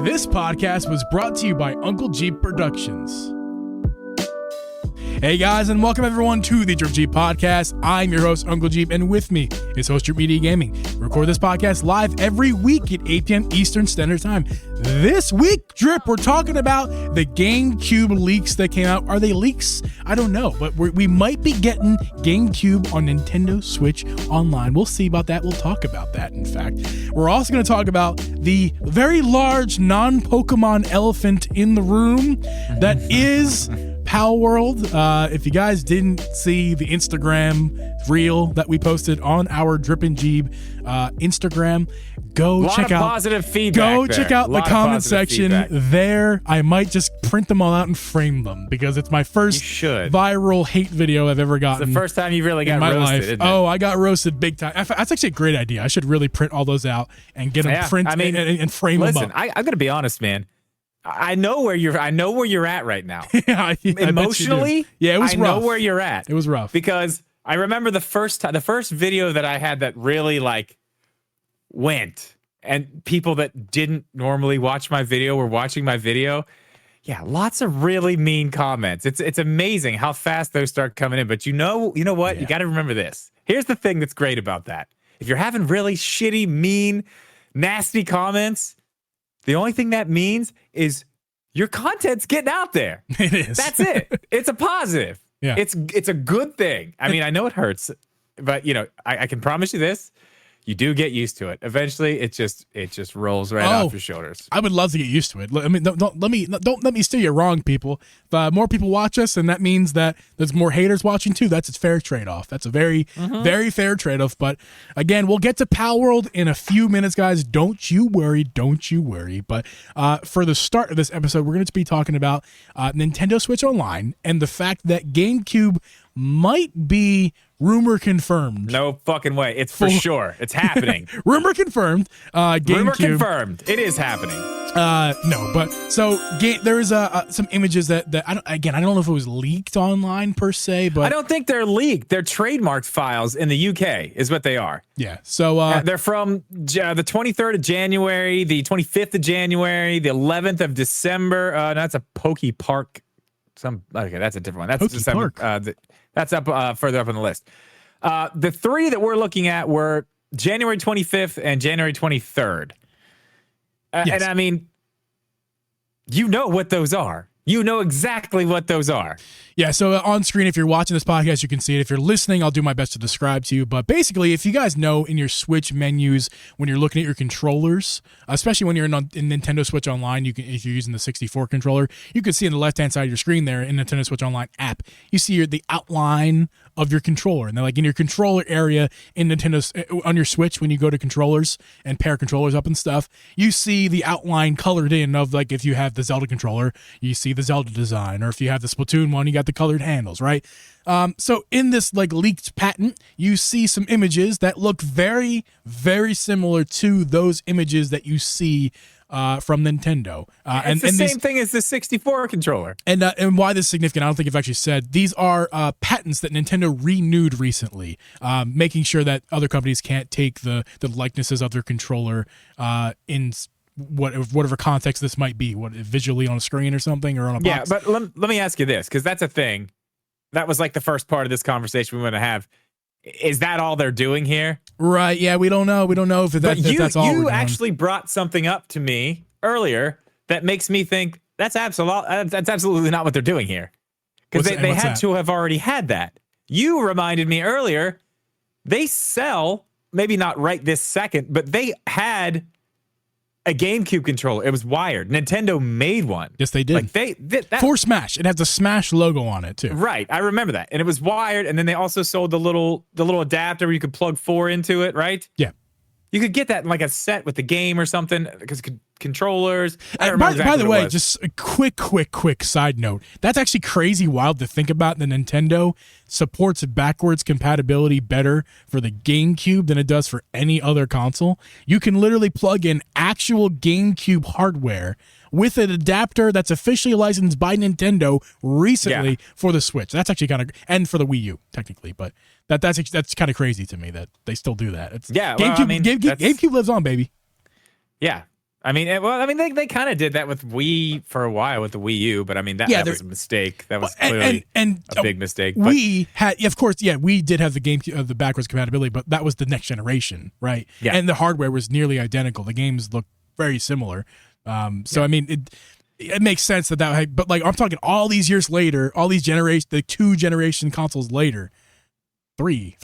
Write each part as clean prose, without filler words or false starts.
This podcast was brought to you by Uncle Geeb Productions. Hey guys, and welcome everyone to the Drip Geeb podcast. I'm your host, Uncle Geeb, and with me is host Drip Media Gaming. We record this podcast live every week at 8 p.m. Eastern Standard Time. This week, Drip, we're talking about the GameCube leaks that came out. Are they leaks? I don't know, but we might be getting GameCube on Nintendo Switch Online. We'll see about that. We'll talk about that, in fact. We're also going to talk about the very large non-Pokemon elephant in the room that is Palworld. If you guys didn't see the Instagram reel that we posted on our Drip and Geeb Instagram, go check out positive feedback. Go check out the comment section there. I might just print them all out and frame them because it's my first viral hate video I've ever gotten. It's the first time you really got roasted, isn't it? Oh, I got roasted big time. That's actually a great idea. I should really print all those out and get them printed and frame them up. I'm gonna be honest, man. I know where you're at right now. Emotionally, it was rough. I know where you're at. It was rough because I remember the first video that I had that really went, and people that didn't normally watch my video were watching my video. Yeah, lots of really mean comments. It's amazing how fast those start coming in. But you know what? Yeah. You got to remember this. Here's the thing that's great about that. If you're having really shitty, mean, nasty comments, the only thing that means is your content's getting out there. It is. That's it. It's a positive. Yeah. It's a good thing. I mean, I know it hurts, but I can promise you this. You do get used to it. Eventually, it just rolls right off your shoulders. I would love to get used to it. I mean, don't let me steer you wrong, people. If more people watch us, and that means that there's more haters watching too. That's a fair trade-off. That's a very, very fair trade-off. But again, we'll get to Palworld in a few minutes, guys. Don't you worry. But for the start of this episode, we're going to be talking about Nintendo Switch Online and the fact that GameCube might be rumor confirmed. No fucking way. It's for sure. It's happening. Rumor confirmed. GameCube. Rumor confirmed. It is happening. No, but so there is some images that I don't know if it was leaked online per se, but I don't think they're leaked. They're trademarked files in the UK is what they are. Yeah. So they're from the 23rd of January, the 25th of January, the 11th of December. No, that's a Pokey Park. Okay, that's a different one. That's Pokey December. Park. That's up further up on the list. The three that we're looking at were January 25th and January 23rd. Yes. And I mean, you know what those are. You know exactly what those are. Yeah, so on screen, if you're watching this podcast, you can see it. If you're listening, I'll do my best to describe to you. But basically, if you guys know in your Switch menus, when you're looking at your controllers, especially when you're in Nintendo Switch Online, if you're using the 64 controller, you can see on the left-hand side of your screen there in Nintendo Switch Online app, you see the outline of your controller. And then in your controller area in on your Switch, when you go to controllers and pair controllers up and stuff, you see the outline colored in of if you have the Zelda controller, you see the Zelda design, or if you have the Splatoon one, you got the colored handles, right? So in this leaked patent, you see some images that look very, very similar to those images that you see from Nintendo. It's the same thing as the 64 controller. And why this is significant, I don't think I've actually said. These are patents that Nintendo renewed recently, making sure that other companies can't take the likenesses of their controller in whatever context this might be, visually on a screen or something, or on a box. Yeah, but let me ask you this, because that's a thing. That was the first part of this conversation we want to have. Is that all they're doing here? Right, yeah, we don't know. We don't know if that's all. You actually brought something up to me earlier that makes me think that's absolutely not what they're doing here. Because they had to have already had that. You reminded me earlier, they sell, maybe not right this second, but they had a GameCube controller. It was wired. Nintendo made one. Yes, they did. For Smash. It has the Smash logo on it, too. Right. I remember that. And it was wired, and then they also sold the little adapter where you could plug 4 into it, right? Yeah. You could get that in a set with the game or something, because controllers. By the way, just a quick side note. That's actually crazy wild to think about. The Nintendo supports backwards compatibility better for the GameCube than it does for any other console. You can literally plug in actual GameCube hardware with an adapter that's officially licensed by Nintendo recently for the Switch. That's actually kind of, and for the Wii U technically, but that's kind of crazy to me that they still do that. GameCube lives on, baby. Yeah. I mean, they kind of did that with Wii for a while with the Wii U, but I mean, that was a mistake. That was clearly a big mistake. We had, of course, we did have the the backwards compatibility, but that was the next generation, right? Yeah. And the hardware was nearly identical. The games look very similar. So I mean, it makes sense but like I'm talking all these years later, all these the 2-generation consoles later. Three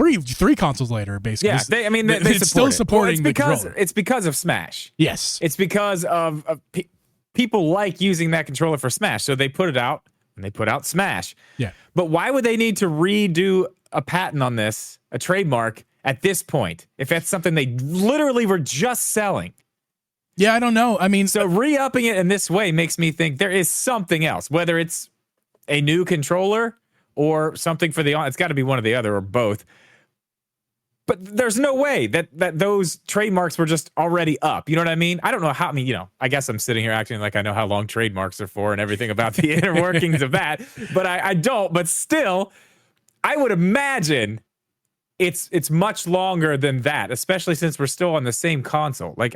consoles later, basically. Yeah, they it's still supporting the controller. It's because of Smash. Yes, it's because of people like using that controller for Smash, so they put it out and they put out Smash. Yeah, but why would they need to redo a patent on this, a trademark at this point, if that's something they literally were just selling? Yeah, I don't know. I mean, so re-upping it in this way makes me think there is something else, whether it's a new controller or something for it's got to be one or the other or both. But there's no way that those trademarks were just already up. You know what I mean? I don't know how. I mean, I guess I'm sitting here acting like I know how long trademarks are for and everything about the inner workings of that. But I don't. But still, I would imagine it's much longer than that, especially since we're still on the same console. Like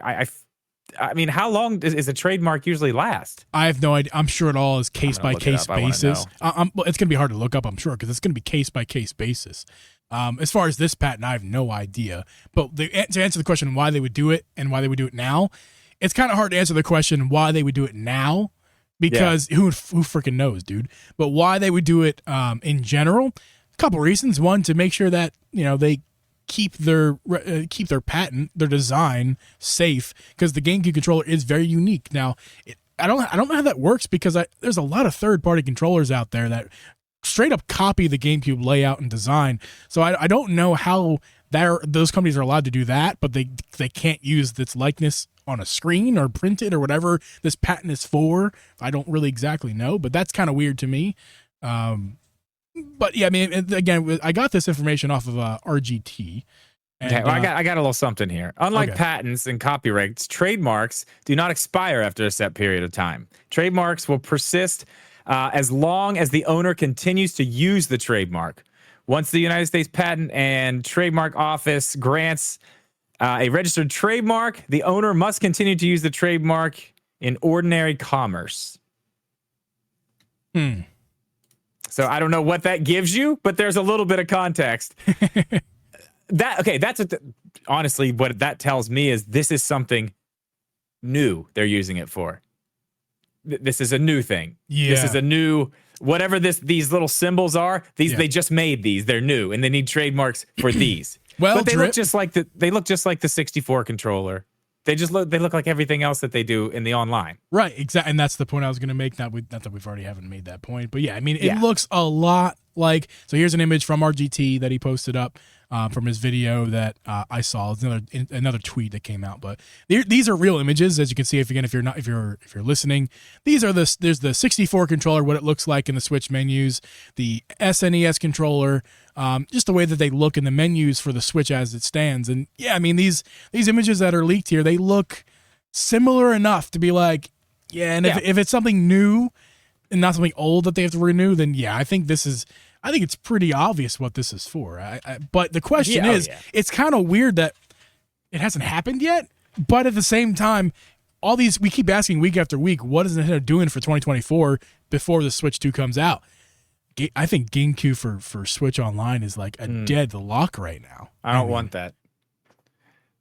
I mean, how long is a trademark usually last? I have no idea. I'm sure it all is case by case basis. It's going to be hard to look up, I'm sure, because it's going to be case by case basis. As far as this patent, I have no idea. But to answer the question why they would do it and why they would do it now, it's kind of hard to answer the question why they would do it now, because who freaking knows, dude? But why they would do it in general, a couple reasons. One, to make sure that they keep their patent, their design safe, because the GameCube controller is very unique. Now, I don't know how that works, because there's a lot of third-party controllers out there that straight up copy the GameCube layout and design. So I don't know how those companies are allowed to do that, but they can't use its likeness on a screen or print it or whatever this patent is for. I don't really exactly know, but that's kind of weird to me. But yeah, I mean, again, I got this information off of RGT. And, okay, well, I got a little something here. Unlike patents and copyrights, trademarks do not expire after a set period of time. Trademarks will persist as long as the owner continues to use the trademark. Once the United States Patent and Trademark Office grants a registered trademark, the owner must continue to use the trademark in ordinary commerce. So I don't know what that gives you, but there's a little bit of context. That's honestly what that tells me is this is something new they're using it for. This is a new thing. Yeah. This is a new, whatever these little symbols are, they just made these. They're new and they need trademarks for these. But they look just like the 64 controller. They look like everything else that they do in the online. Right, exactly. And that's the point I was going to make. Not that we've already haven't made that point. But yeah, I mean, it looks a lot like, so here's an image from RGT that he posted up from his video that I saw. It's another tweet that came out. But these are real images, as you can see. If you're listening, there's the 64 controller, what it looks like in the Switch menus, the SNES controller, just the way that they look in the menus for the Switch as it stands. And yeah, I mean, these images that are leaked here, they look similar enough to be like, if it's something new and not something old that they have to renew, then I think it's pretty obvious what this is for. But the question is, it's kind of weird that it hasn't happened yet. But at the same time, we keep asking week after week, what is Nintendo doing for 2024 before the Switch 2 comes out? I think GameCube for Switch Online is like a dead lock right now. I don't want that.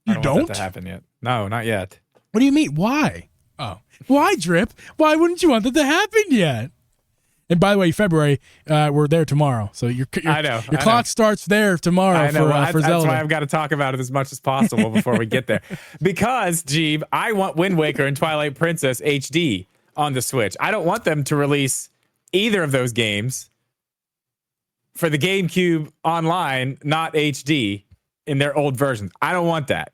You don't want that to happen yet? No, not yet. What do you mean? Why? Oh, why, Drip? Why wouldn't you want that to happen yet? And by the way, February, we're there tomorrow. So your clock starts there tomorrow for Zelda. That's why I've got to talk about it as much as possible before we get there. Because, Geeb, I want Wind Waker and Twilight Princess HD on the Switch. I don't want them to release either of those games for the GameCube Online, not HD, in their old versions. I don't want that.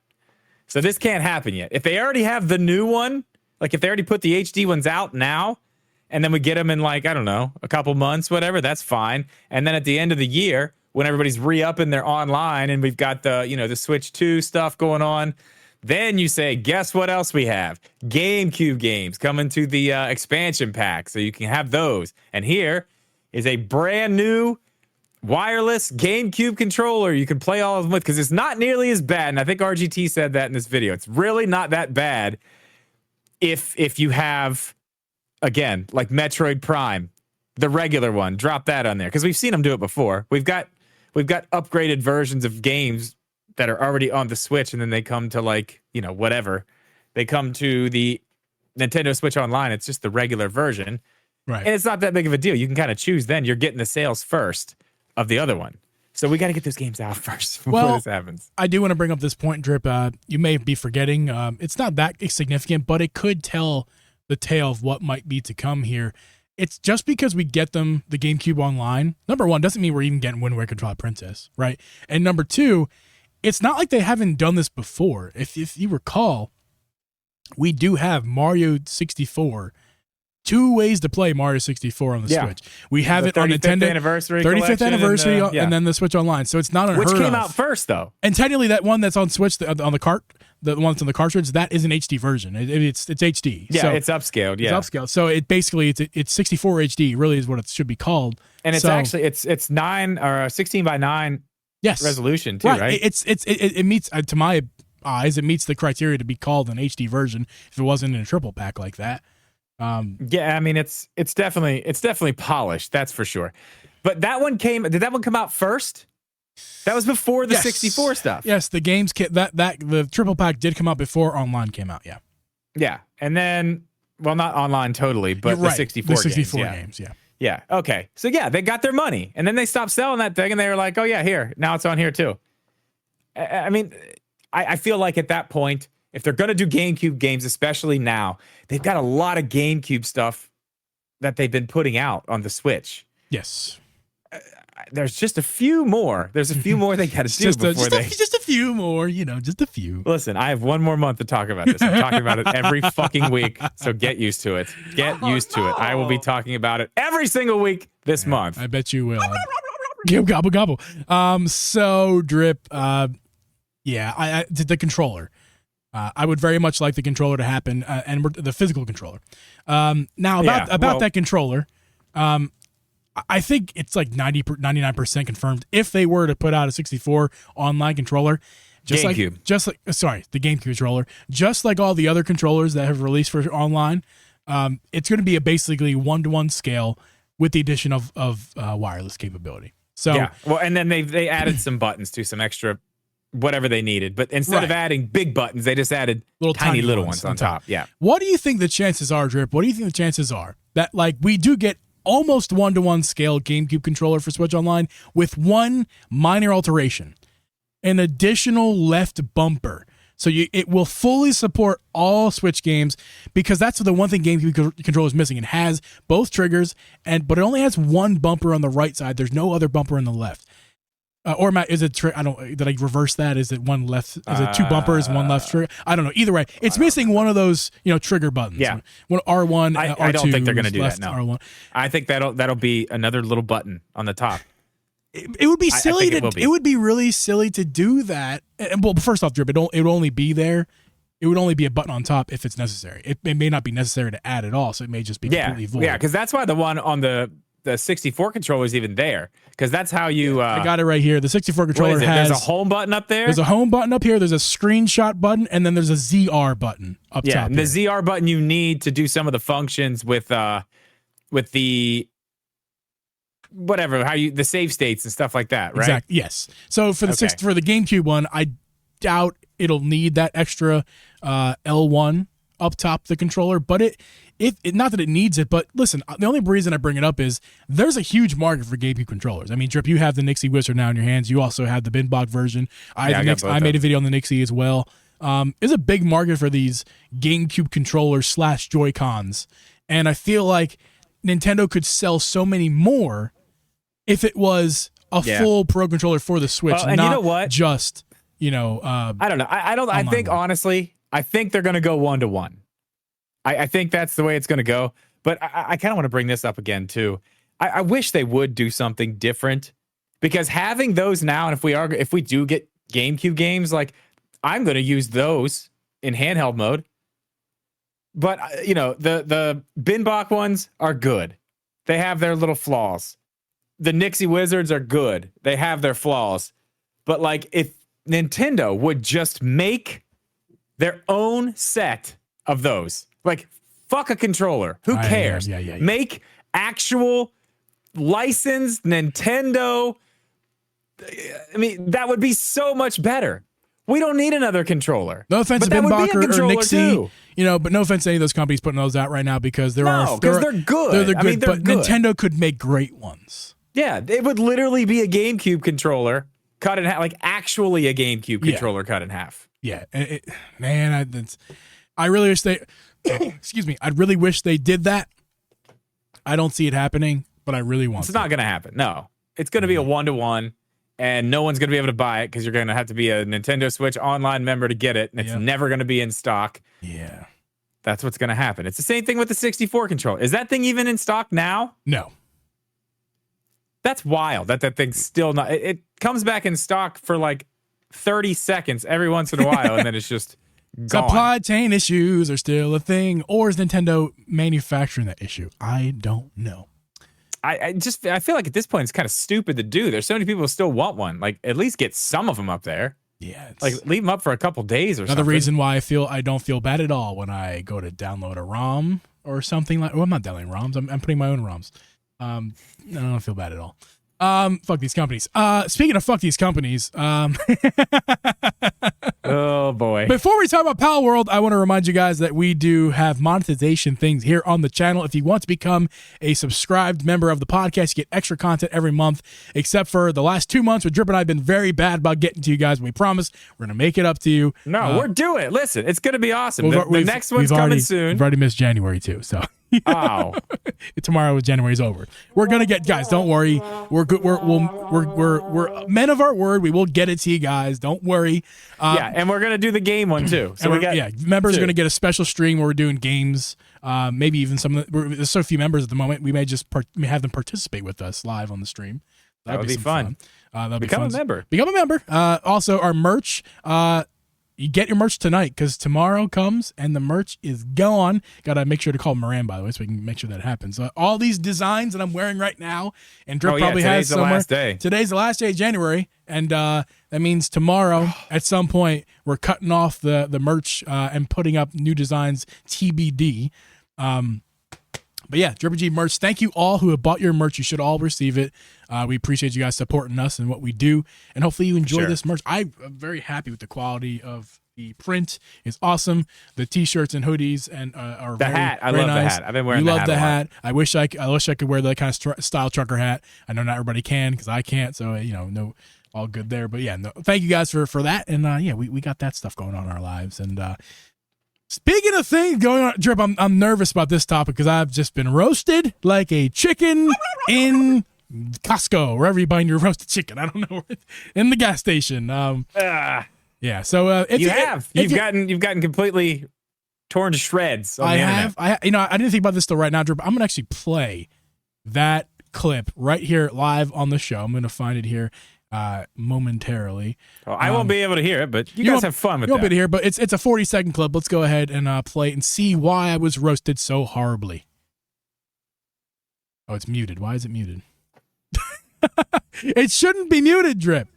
So this can't happen yet. If they already have the new one, like if they already put the HD ones out now, and then we get them in like, I don't know, a couple months, whatever, that's fine. And then at the end of the year, when everybody's re-upping their online and we've got the Switch 2 stuff going on, then you say, guess what else we have? GameCube games coming to the expansion pack, so you can have those. And here is a brand new wireless GameCube controller you can play all of them with, because it's not nearly as bad. And I think RGT said that in this video. It's really not that bad if you have, again, like Metroid Prime, the regular one, drop that on there because we've seen them do it before. We've got upgraded versions of games that are already on the Switch, and then they come to like, whatever. They come to the Nintendo Switch Online. It's just the regular version. Right. And it's not that big of a deal. You can kind of choose then. You're getting the sales first of the other one. So we got to get those games out first before this happens. I do want to bring up this point, Drip. You may be forgetting. It's not that significant, but it could tell the tale of what might be to come here. It's just because we get them the GameCube Online. Number one, doesn't mean we're even getting Wind Waker Twilight Princess, right? And number two, it's not like they haven't done this before. If you recall, we do have Mario 64. 2 ways to play Mario 64 on the Switch. We have it on Nintendo 35th anniversary and then the Switch Online. So it's not unheard of. Which came out first, though. And technically, that one that's on Switch on the cart, the one that's on the cartridge, that is an HD version. It's HD. Yeah, so it's upscaled. Yeah, it's upscaled. So it basically it's 64 HD. Really is what it should be called. And it's actually it's 9 or 16 by 9. Yes. Resolution too, right? It meets to my eyes. It meets the criteria to be called an HD version. If it wasn't in a triple pack like that. Yeah, I mean it's definitely polished, that's for sure. But did that one come out first? That was before the 64 stuff. Yes, the games that the triple pack did come out before Online came out, yeah. Yeah. And then not Online totally, but the 64 games, yeah. Yeah. Okay. So yeah, they got their money and then they stopped selling that thing and they were like, "Oh yeah, here. Now it's on here too." I mean, I feel like at that point, if they're going to do GameCube games, especially now, they've got a lot of GameCube stuff that they've been putting out on the Switch. Yes. There's just a few more. There's a few more they got to do just a few more, just a few. Listen, I have one more month to talk about this. I'm talking about it every fucking week, so get used to it. Get used to it. I will be talking about it every single week this month. I bet you will. Gobble, gobble. So, Drip, the controller. I would very much like the controller to happen, and the physical controller. Now, about that controller, I think it's like 99% confirmed. If they were to put out a 64 online controller, the GameCube controller, just like all the other controllers that have released for online, it's going to be a basically 1-to-1 scale with the addition of wireless capability. So yeah, well, and then they added some buttons to some extra whatever they needed, but instead of adding big buttons, they just added tiny little ones on top. Yeah. What do you think the chances are, Drip? What do you think the chances are that we do get almost 1-to-1 scale GameCube controller for Switch Online with one minor alteration, an additional left bumper? So it will fully support all Switch games because that's the one thing GameCube controller is missing. It has both triggers, but it only has one bumper on the right side. There's no other bumper on the left. Or is it? Did I reverse that? Is it one left? Is it 2 bumpers, one left trigger? I don't know. Either way, it's missing one of those, trigger buttons. Yeah. One R1. I don't think they're going to do that. No. R1. I think that'll be another little button on the top. It would be silly. It would be really silly to do that. And well, first off, Drip, it would only be there. It would only be a button on top if it's necessary. It may not be necessary to add at all, so it may just be completely void. Yeah, because that's why the one on the 64 controller is even there, because that's how you I got it right here. The 64 controller has there's a home button up there. There's a home button up here. There's a screenshot button, and then there's a ZR button up top. Yeah, and the here. ZR button you need to do some of the functions with the whatever, the save states and stuff like that, right? Exactly. Yes. So for the GameCube one, I doubt it'll need that extra L1 up top the controller, but it not that it needs it, but listen, the only reason I bring it up is there's a huge market for GameCube controllers. I mean, Drip, you have the Nixie Wizard now in your hands. You also have the Binbog version. I made a video on the Nixie as well. There's a big market for these GameCube controllers / Joy-Cons, and I feel like Nintendo could sell so many more if it was a full Pro controller for the Switch, and not you know what? Just I don't know. I think honestly, I think they're going to go 1-to-1. I think that's the way it's going to go. But I kind of want to bring this up again, too. I wish they would do something different, because having those now, and if we do get GameCube games, like, I'm going to use those in handheld mode. But, the Binbok ones are good. They have their little flaws. The Nixie Wizards are good. They have their flaws. But, like, if Nintendo would just make their own set of those, Like, fuck a controller. Who cares? Yeah. Make actual licensed Nintendo. I mean, that would be so much better. We don't need another controller. No offense to but that would be a Binbacher or controller Nixie, too. but no offense to any of those companies putting those out right now because they're because they're good. They're good, they're but good. Nintendo could make great ones. Yeah, it would literally be a GameCube controller cut in half, like actually a GameCube controller cut in half. Yeah, I really wish they. Excuse me. I really wish they did that. I don't see it happening, but I really want. It's not going to happen. No, it's going to be a 1-to-1. And no one's going to be able to buy it because you're going to have to be a Nintendo Switch online member to get it. And it's never going to be in stock. Yeah. That's what's going to happen. It's the same thing with the 64 controller. Is that thing even in stock now? No. That's wild that thing's still not. It comes back in stock for like 30 seconds every once in a while. And then it's just gone. Supply chain issues are still a thing. Or is Nintendo manufacturing that issue? I don't know. I feel like at this point it's kind of stupid to do. There's so many people who still want one. Like, at least get some of them up there. Yeah, like leave them up for a couple days or something. Another reason why I don't feel bad at all when I go to download a ROM or something like. Well, I'm not downloading ROMs. I'm putting my own ROMs. I don't feel bad at all. Fuck these companies. Speaking of fuck these companies, oh boy. Before we talk about Palworld, I want to remind you guys that we do have monetization things here on the channel. If you want to become a subscribed member of the podcast, you get extra content every month, except for the last 2 months where Drip and I have been very bad about getting to you guys. We promise we're going to make it up to you. No, we're doing it. Listen, it's going to be awesome. The next one's coming soon. We've already missed January too, so. Oh, tomorrow January's over. We're gonna get guys. Don't worry. We're good. We're men of our word. We will get it to you guys. Don't worry. And we're gonna do the game one too. So members are gonna get a special stream where we're doing games. Maybe even there's so few members at the moment. We may just have them participate with us live on the stream. That would be fun. Become a member. Become a member. Also, our merch. You get your merch tonight because tomorrow comes and the merch is gone. Got to make sure to call Moran, by the way, so we can make sure that happens. All these designs that I'm wearing right now, and Drip probably has somewhere. Today's the last day. Today's the last day of January, and that means tomorrow at some point we're cutting off the merch and putting up new designs TBD. But yeah, Drip and Geeb merch. Thank you all who have bought your merch. You should all receive it. We appreciate you guys supporting us and what we do. And hopefully you enjoy this merch. I'm very happy with the quality of the print. It's awesome. The t-shirts and hoodies and are very hat. I very love nice. the hat. I've been wearing the hat. You love the hat. I wish I could wear that kind of style trucker hat. I know not everybody can because I can't. So no, all good there. But yeah, no, thank you guys for that. And we got that stuff going on in our lives. And speaking of things going on, Drip, I'm nervous about this topic because I've just been roasted like a chicken in Costco, wherever you buy your roasted chicken. I don't know, in the gas station. Yeah. So you've gotten completely torn to shreds. On the internet. I didn't think about this till right now, Drip. I'm gonna actually play that clip right here live on the show. I'm gonna find it here momentarily. I won't be able to hear it, but you guys have fun with that. You won't be able to hear it, but it's a 40-second clip. Let's go ahead and play it and see why I was roasted so horribly. Oh, it's muted. Why is it muted? It shouldn't be muted, Drip.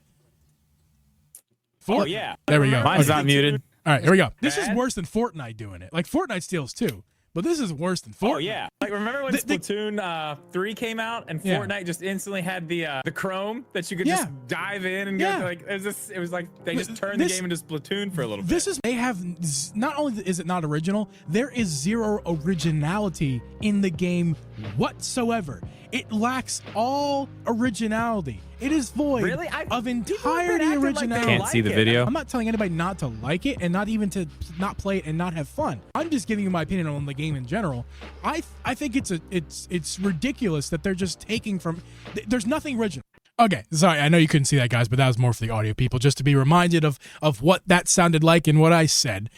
Oh yeah, there we go. Mine's not muted. All right, here we go. This is worse than Fortnite doing it. Like Fortnite steals too. But this is worse than Fortnite. Oh yeah, like remember when Splatoon 3 came out and Fortnite just instantly had the Chrome that you could just dive in and get like it was like they just turned the game into Splatoon for a little bit. They have not only is it not original, there is zero originality in the game whatsoever. It lacks all originality. It is void of entirety originality. Can't see the video. I'm not telling anybody not to like it and not even to not play it and not have fun. I'm just giving you my opinion on the game in general. I think it's ridiculous that they're just taking from. There's nothing original. Okay, sorry, I know you couldn't see that, guys, but that was more for the audio people, just to be reminded of what that sounded like and what I said.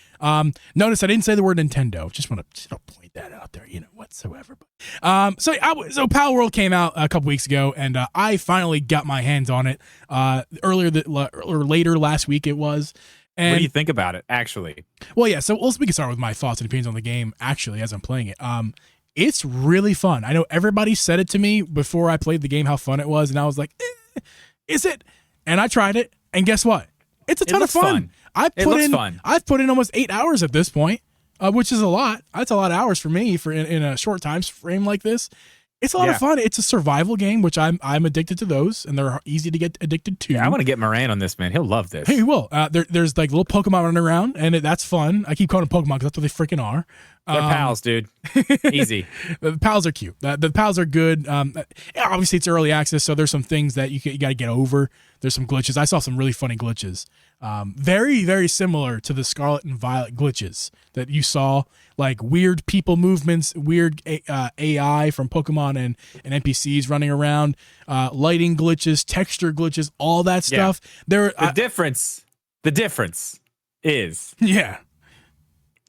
Notice I didn't say the word Nintendo. Just want to point that out there, whatsoever. But, so Palworld came out a couple weeks ago, and I finally got my hands on it later last week. It was. And, what do you think about it, actually? Well, yeah. So we can start with my thoughts and opinions on the game, actually, as I'm playing it. It's really fun. I know everybody said it to me before I played the game, how fun it was. And I was like, is it? And I tried it. And guess what? It's a ton of fun. I've put in almost 8 hours at this point. which is a lot. That's a lot of hours for me in a short time frame like this. It's a lot of fun. It's a survival game, which I'm addicted to those, and they're easy to get addicted to. Yeah, I want to get Moran on this, man. He'll love this. He will. There's like little Pokemon running around, and that's fun. I keep calling them Pokemon because that's what they freaking are. They're pals, dude. Easy. The pals are cute. The pals are good. Obviously, it's early access, so there's some things that you got to get over. There's some glitches. I saw some really funny glitches. Very, very similar to the Scarlet and Violet glitches that you saw, like weird people movements, weird AI from Pokemon and NPCs running around, lighting glitches, texture glitches, all that stuff. The difference is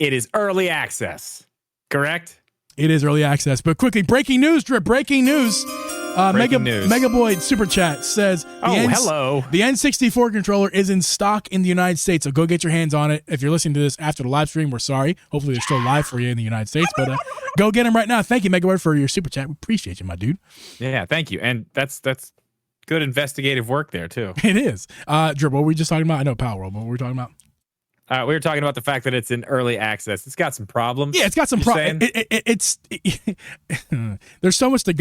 it is early access, correct? It is early access. But quickly, breaking news, Drip, breaking news. Megaboy Super Chat says, hello. The N64 controller is in stock in the United States, so go get your hands on it. If you're listening to this after the live stream, we're sorry. Hopefully they're still live for you in the United States, but go get them right now. Thank you, Megaboy, for your Super Chat. We appreciate you, my dude. Yeah, thank you. And that's good investigative work there, too. It is. Drip, what were we just talking about? I know Palworld, but what were we talking about? We were talking about the fact that it's in early access. It's got some problems. Yeah, it's got some problems. There's so much to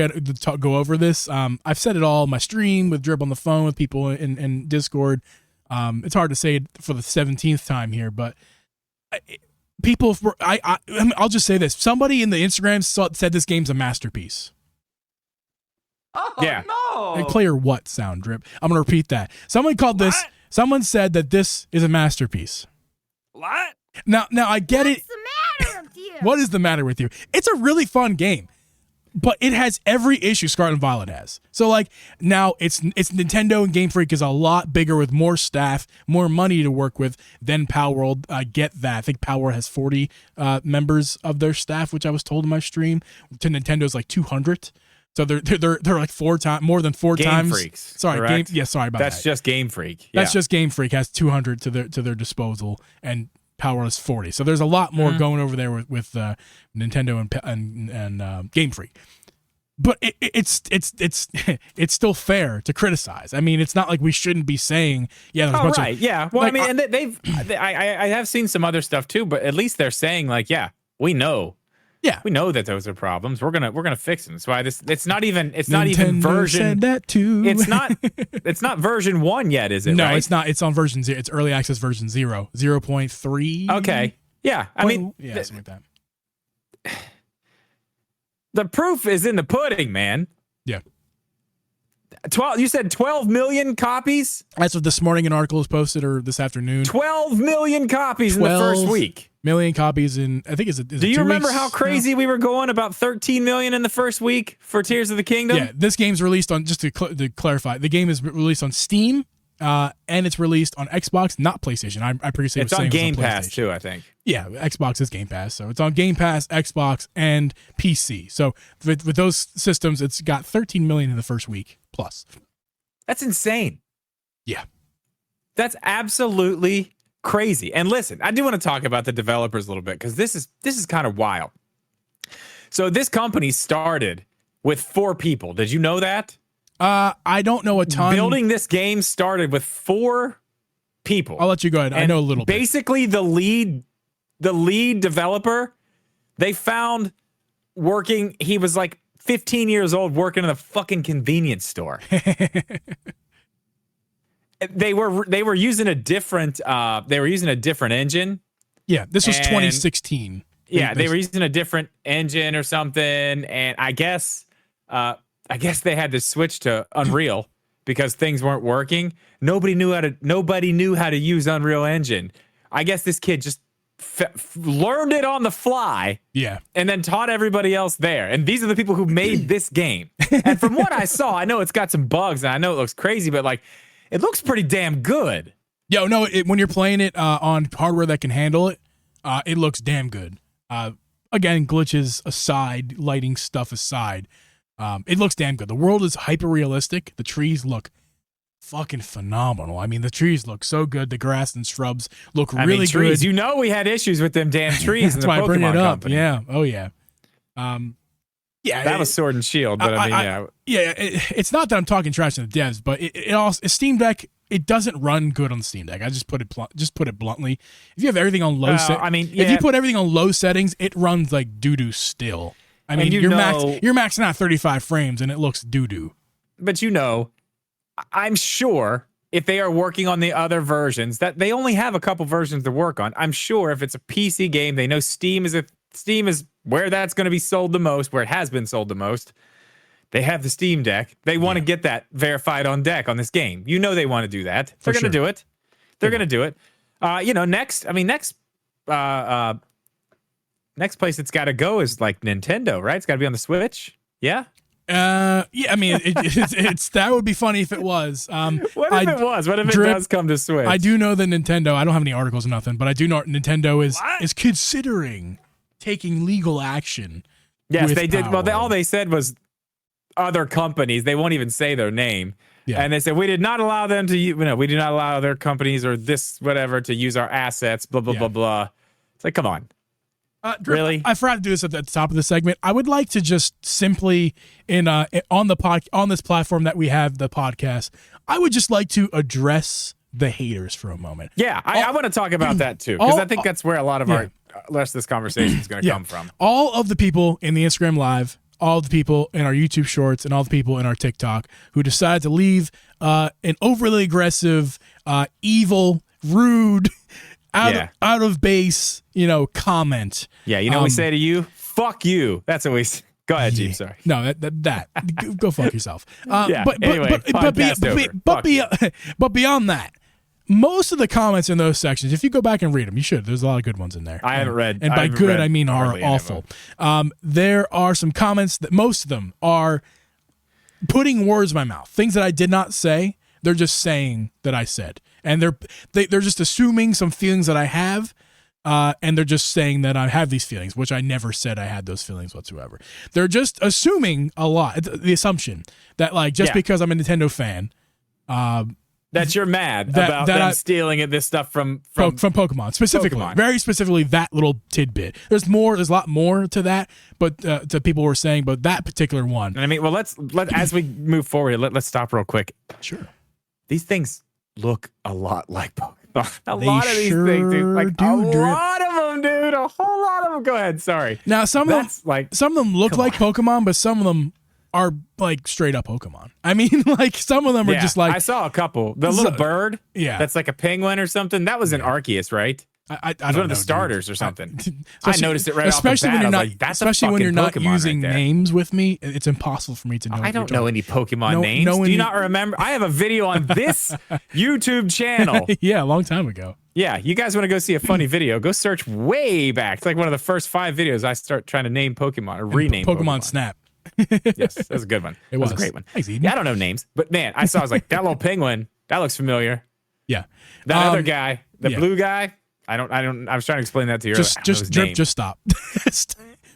go over this. I've said it all in my stream with Drip on the phone with people in Discord. It's hard to say it for the 17th time here, but I'll just say this. Somebody in the Instagram said this game's a masterpiece. Oh, yeah. no. Like player what sound, Drip? I'm going to repeat that. Someone said that this is a masterpiece. What? Now I get it. What's the matter with you? What is the matter with you? It's a really fun game, but it has every issue Scarlet and Violet has. So like now it's Nintendo, and Game Freak is a lot bigger with more staff, more money to work with than Palworld. I get that. I think Palworld has 40 members of their staff, which I was told in my stream. To Nintendo's like 200. So they're like more than four times. Game Freaks. Sorry, sorry about that. That's just Game Freak. That's just Game Freak has 200 to their disposal, and Palworld is 40. So there's a lot more going over there with Nintendo and Game Freak. But it's still fair to criticize. I mean, it's not like we shouldn't be saying there's a bunch of, yeah. Well, like, I mean, and I have seen some other stuff too, but at least they're saying like, we know. Yeah, we know that those are problems. We're gonna fix them. That's why it's not even Nintendo version. Said that too. It's not version 1 yet, is it? No, right? it's not. It's on version 0. It's early access version 0.3. Okay, yeah. I mean, something like that. The proof is in the pudding, man. Yeah. 12. You said 12 million copies. That's what this morning an article was posted, or this afternoon. 12 million copies in the first week. Million copies in, I think, is it Do you remember how crazy we were going? About 13 million in the first week for Tears of the Kingdom? Yeah, this game's released on, just to clarify, the game is released on Steam, and it's released on Xbox, not PlayStation. I previously was saying it's on Game PlayStation. Pass too, I think. Yeah, Xbox is Game Pass, so it's on Game Pass, Xbox, and PC. So with those systems, it's got 13 million in the first week plus. That's insane. Yeah. That's absolutely crazy. And listen, I do want to talk about the developers a little bit because this is kind of wild. So this company started with 4 people. Did you know that? I don't know a ton. Building this game started with 4 people. I'll let you go ahead. I know a little bit. Basically, the lead developer, they found working. He was like 15 years old working in a fucking convenience store. They were using a different engine. Yeah, this was 2016. Yeah, they were using a different engine or something, and I guess they had to switch to Unreal because things weren't working. Nobody knew how to use Unreal Engine. I guess this kid just learned it on the fly. Yeah, and then taught everybody else there. And these are the people who made this game. And from what I saw, I know it's got some bugs, and I know it looks crazy, but like, it looks pretty damn good. Yo, no, when you're playing it on hardware that can handle it, it looks damn good. Again, glitches aside, lighting stuff aside, it looks damn good. The world is hyper realistic. The trees look fucking phenomenal. I mean, the trees look so good. The grass and shrubs look really trees, good. You know, we had issues with them damn trees in the Pokemon company. Yeah. Oh yeah. Yeah, that was Sword and Shield, but I mean, it's not that I'm talking trash to the devs, but it Steam Deck it doesn't run good on the Steam Deck. I just put it bluntly. If you have everything on low if you put everything on low settings, it runs like doo-doo still. I mean, you're maxing out 35 frames and it looks doo-doo. But I'm sure if they are working on the other versions, that they only have a couple versions to work on. I'm sure if it's a PC game, they know Steam is where that's going to be sold the most, where it has been sold the most. They have the Steam Deck. They want to get that verified on deck on this game. They want to do that. They're going to do it. They're going to do it. Next place it's got to go is like Nintendo, right? It's got to be on the Switch. Yeah. Yeah. I mean, it's that would be funny if it was. What if it was? What if it does come to Switch? I do know that Nintendo. I don't have any articles or nothing, but I do know Nintendo is considering taking legal action. Yes, they did. Well, all they said was other companies. They won't even say their name. Yeah. And they said we did not allow them to. We do not allow other companies or this whatever to use our assets. Blah blah blah blah. It's like, come on. Really? I forgot to do this at the top of the segment. I would like to just simply on this platform that we have, the podcast, I would just like to address the haters for a moment. Yeah, I want to talk about that too, because I think that's where a lot of our rest of this conversation is going to come from. All of the people in the Instagram Live, all the people in our YouTube Shorts, and all the people in our TikTok who decide to leave an overly aggressive, evil, rude, out of base, comment. Yeah, what we say to you? Fuck you. That's what we say. Go ahead, Geeb. Sorry. No, that go fuck yourself. But beyond that, most of the comments in those sections, if you go back and read them, you should. There's a lot of good ones in there. I haven't read. And by good, I mean are awful. There are some comments that most of them are putting words in my mouth, things that I did not say. They're just saying that I said, and they're just assuming some feelings that I have, and they're just saying that I have these feelings, which I never said I had those feelings whatsoever. They're just assuming a lot. The assumption that because I'm a Nintendo fan, that you're mad about them stealing this stuff from Pokemon specifically, very specifically that little tidbit. There's a lot more to that, but to people were saying, but that particular one. I mean, well, let's as we move forward, let's stop real quick. Sure. These things look a lot like Pokemon. A lot of these things, dude. Like a lot of them, dude. A whole lot of them. Go ahead. Sorry. Now some of them look like Pokemon, but some of them are like straight up Pokemon. I mean, like some of them are just like. I saw a couple. The little bird. Yeah. That's like a penguin or something. That was an Arceus, right? I don't know, one of the starters or something. I noticed it right off the bat. Especially when you're not using names with me, it's impossible for me to know. I don't know any Pokemon names. Do you not remember? I have a video on this YouTube channel. Yeah, a long time ago. Yeah, you guys want to go see a funny video? Go search way back. It's like one of the first 5 videos I start trying to name Pokemon or rename Pokemon Snap. Yes, that was a good one. It was a great one. Thanks, I don't know names, but man, I was like, that little penguin, that looks familiar. Yeah. That other guy, the blue guy. I was trying to explain that to you. Just stop.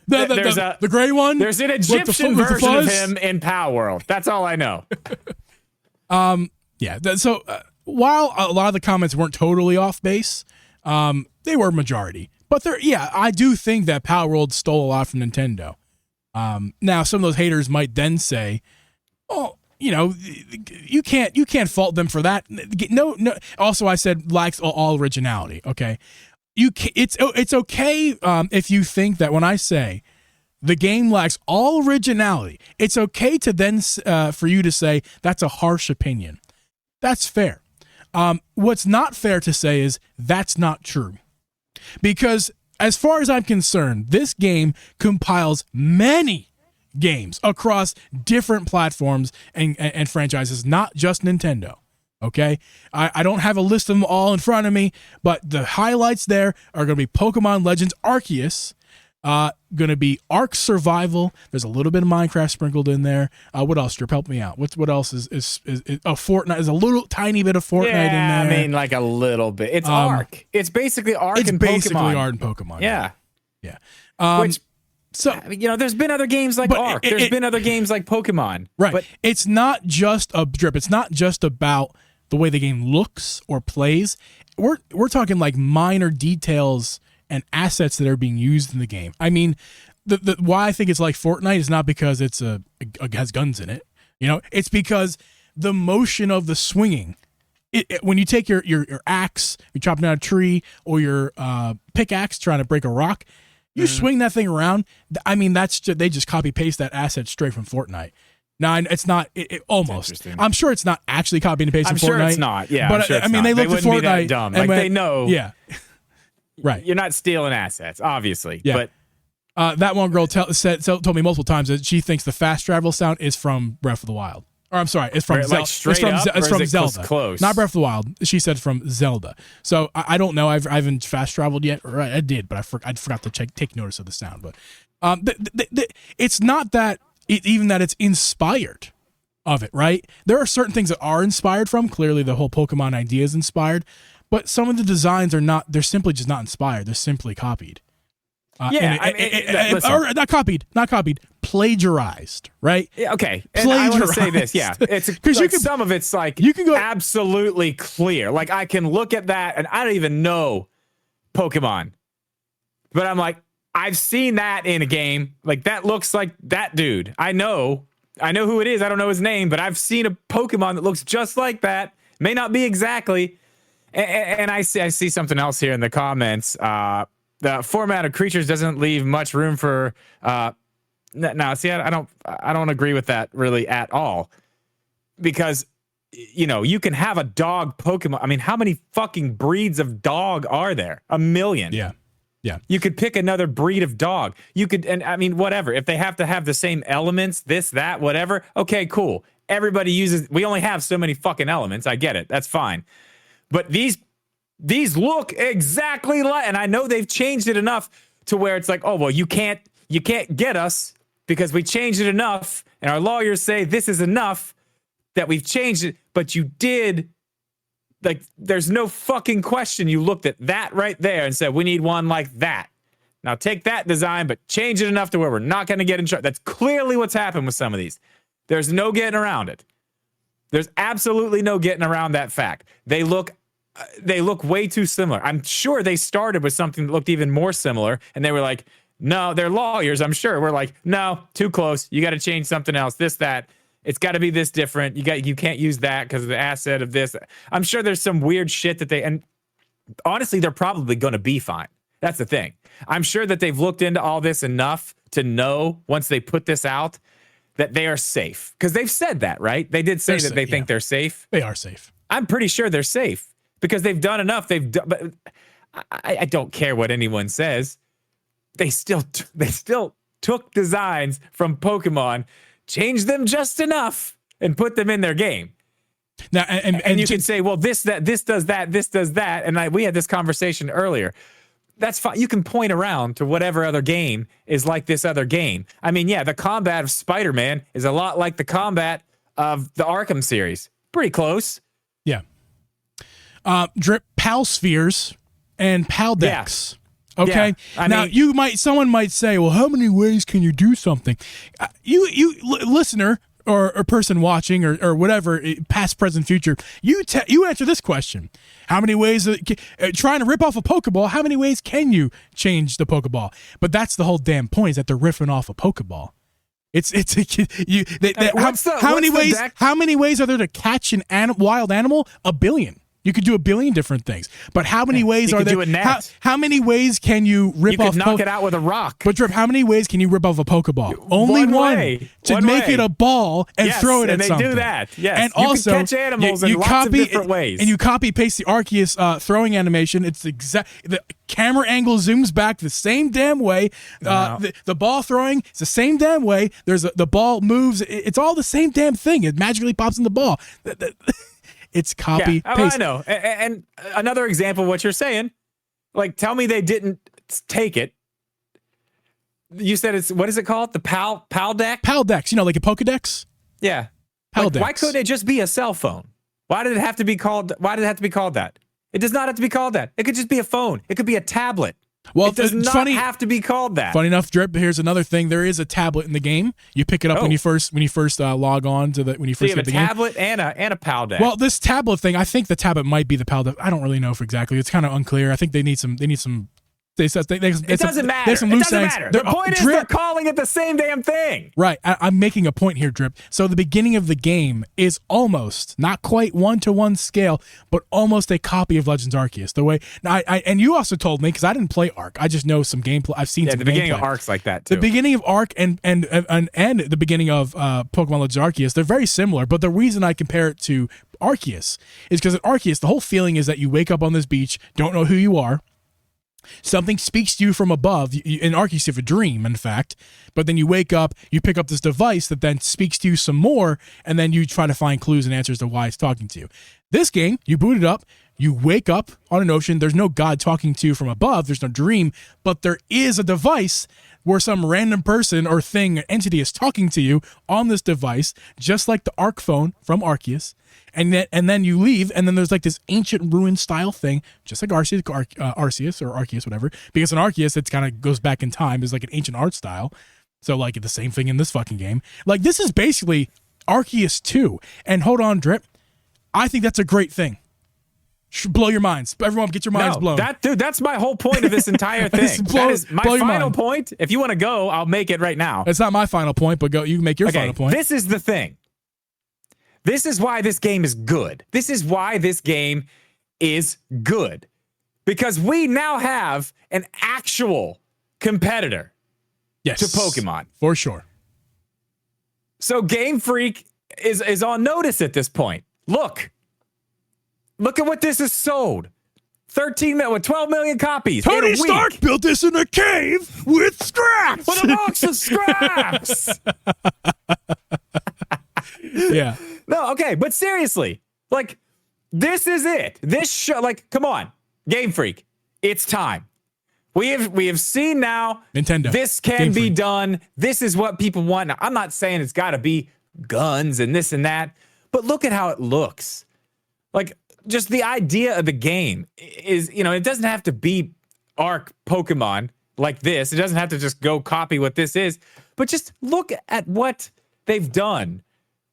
The gray one. There's an Egyptian version of him in Palworld. That's all I know. Yeah. So while a lot of the comments weren't totally off base, they were majority. But I do think that Palworld stole a lot from Nintendo. Now some of those haters might then say, "Oh, you can't fault them for that." No. Also, I said lacks all originality. Okay, it's okay if you think that when I say the game lacks all originality, it's okay to then for you to say that's a harsh opinion. That's fair. What's not fair to say is that's not true, because as far as I'm concerned, this game compiles many games across different platforms and franchises, not just Nintendo. Okay, I don't have a list of them all in front of me, but the highlights there are going to be Pokemon Legends Arceus, going to be Ark Survival. There's a little bit of Minecraft sprinkled in there. What else, Drip? Help me out. What else is Fortnite? There's a little tiny bit of Fortnite in there. I mean, like a little bit. It's Ark. It's basically Ark and Pokemon. It's basically Ark and Pokemon. Yeah. Which. So there's been other games like Ark. There's been other games like Pokemon. Right. But it's not just a Drip. It's not just about the way the game looks or plays. We're talking like minor details and assets that are being used in the game. I mean, the why I think it's like Fortnite is not because it's has guns in it. It's because the motion of the swinging when you take your axe, you're chopping down a tree, or your pickaxe trying to break a rock, you swing that thing around. I mean, they just copy paste that asset straight from Fortnite. Now, it's not almost. I'm sure it's not actually copying and pasting. I'm sure it's not. Yeah, but sure I mean, they looked at Fortnite. Be that dumb. Like they know. Yeah, right. You're not stealing assets, obviously. Yeah. But that one girl told me multiple times that she thinks the fast travel sound is from Breath of the Wild. Or I'm sorry, it's from Zelda. It's from Zelda. Close. Not Breath of the Wild. She said from Zelda. So I don't know. I haven't fast traveled yet. Or I did, but I forgot to take notice of the sound. But it's not that even that it's inspired of it, right? There are certain things that are inspired from. Clearly, the whole Pokemon idea is inspired, but some of the designs are not. They're simply just not inspired. They're simply copied. Or not copied, plagiarized, right? Yeah, okay. And I want to say this, it's because like some of it's like you can go absolutely clear. Like I can look at that and I don't even know Pokemon, but I'm like, I've seen that in a game. Like that looks like that dude. I know who it is. I don't know his name, but I've seen a Pokemon that looks just like that. May not be exactly. And I see something else here in the comments. The format of creatures doesn't leave much room for. No, see, I don't agree with that really at all, because you can have a dog Pokemon. I mean, how many fucking breeds of dog are there? 1 million. Yeah. You could pick another breed of dog. You could, and I mean, whatever. If they have to have the same elements, this, that, whatever. Okay, cool. Everybody uses. We only have so many fucking elements. I get it. That's fine. But these look exactly like, and I know they've changed it enough to where it's like, oh well, you can't get us because we changed it enough, and our lawyers say this is enough that we've changed it. But you did, like, there's no fucking question. You looked at that right there and said, we need one like that. Now take that design, but change it enough to where we're not going to get in trouble. That's clearly what's happened with some of these. There's no getting around it. There's absolutely no getting around that fact. They look way too similar. I'm sure they started with something that looked even more similar, and they were like, no, they're lawyers, I'm sure. We're like, no, too close. You got to change something else. This, that. It's got to be this different. You can't use that because of the asset of this. I'm sure there's some weird shit that and honestly, they're probably going to be fine. That's the thing. I'm sure that they've looked into all this enough to know once they put this out that they are safe. Because they've said that, right? They did say that they think they're safe. They are safe. I'm pretty sure they're safe because they've done enough. But I don't care what anyone says. They still took designs from Pokemon, changed them just enough, and put them in their game. Now, and you can say, well, this does that, and we had this conversation earlier. That's fine. You can point around to whatever other game is like this other game. I mean, yeah, the combat of Spider-Man is a lot like the combat of the Arkham series. Pretty close. Yeah. Drip Pal Spheres and Pal Decks. Yeah. Okay. Yeah, now someone might say, well, how many ways can you do something? You listener or person watching or whatever, past, present, future, you answer this question. How many ways, trying to rip off a Pokeball, how many ways can you change the Pokeball? But that's the whole damn point, is that they're riffing off a Pokeball. How many ways are there to catch an wild animal? 1 billion. You could do 1 billion different things, but how many ways are there? How many ways can you rip off? You could knock it out with a rock. But Drip, how many ways can you rip off a Pokeball? Only one. To make it a ball and throw it at something. And they do that. Yes. And you also, can catch animals in lots of different ways. And you copy paste the Arceus throwing animation. It's the camera angle zooms back the same damn way. The ball throwing, it's the same damn way. The ball moves. It's all the same damn thing. It magically pops in the ball. It's copy paste. I know. And another example of what you're saying, like, tell me they didn't take it. You said it's, what is it called? The Pal Deck? Pal Decks, like a Pokedex? Yeah. Pal Decks. Why couldn't it just be a cell phone? Why did it have to be called that? It does not have to be called that. It could just be a phone. It could be a tablet. Well, it does not have to be called that. Funny enough, Drip, here's another thing. There is a tablet in the game. You pick it up when you first log on to when you first get the game. You have a tablet and a Pal Deck. Well, this tablet thing, I think the tablet might be the Pal Deck. I don't really know if exactly. It's kind of unclear. I think they need some It doesn't matter. It doesn't matter. The point is they're calling it the same damn thing. Right. I'm making a point here, Drip. So the beginning of the game is almost, not quite 1-to-1 scale, but almost a copy of Legends Arceus. The way, and you also told me, because I didn't play Arc, I just know some gameplay. I've seen some the beginning gameplay. of Arc's like that too. The beginning of Arc and the beginning of Pokemon Legends Arceus, they're very similar. But the reason I compare it to Arceus is because at Arceus, the whole feeling is that you wake up on this beach, don't know who you are. Something speaks to you from above. In Arceus, you have a dream, in fact. But then you wake up, you pick up this device that then speaks to you some more, and then you try to find clues and answers to why it's talking to you. This game, you boot it up, you wake up on an ocean. There's no God talking to you from above. There's no dream. But there is a device where some random person or thing, entity is talking to you on this device, just like the Arc phone from Arceus. And then you leave, and then there's like this ancient ruin style thing, just like Arceus or Arceus, whatever. Because in Arceus, it kind of goes back in time. It's like an ancient art style. So like the same thing in this fucking game. Like this is basically Arceus 2. And hold on, Drip. I think that's a great thing. Blow your minds. Everyone get your minds blown. That's my whole point of this entire thing. That is my final point. If you want to go, I'll make it right now. It's not my final point, but go. You can make your final point. This is the thing. This is why this game is good. This is why this game is good. Because we now have an actual competitor to Pokemon. For sure. So Game Freak is on notice at this point. Look at what this has sold. 12 million copies. Tony Stark built this in a cave with scraps. With a box of scraps. Yeah. No, okay, but seriously, like, this is it. This show, like, come on, Game Freak, it's time. We have seen now. Nintendo. This can be done. This is what people want. Now, I'm not saying it's got to be guns and this and that, but look at how it looks. Like, just the idea of the game is, it doesn't have to be Arc Pokemon like this. It doesn't have to just go copy what this is, but just look at what they've done.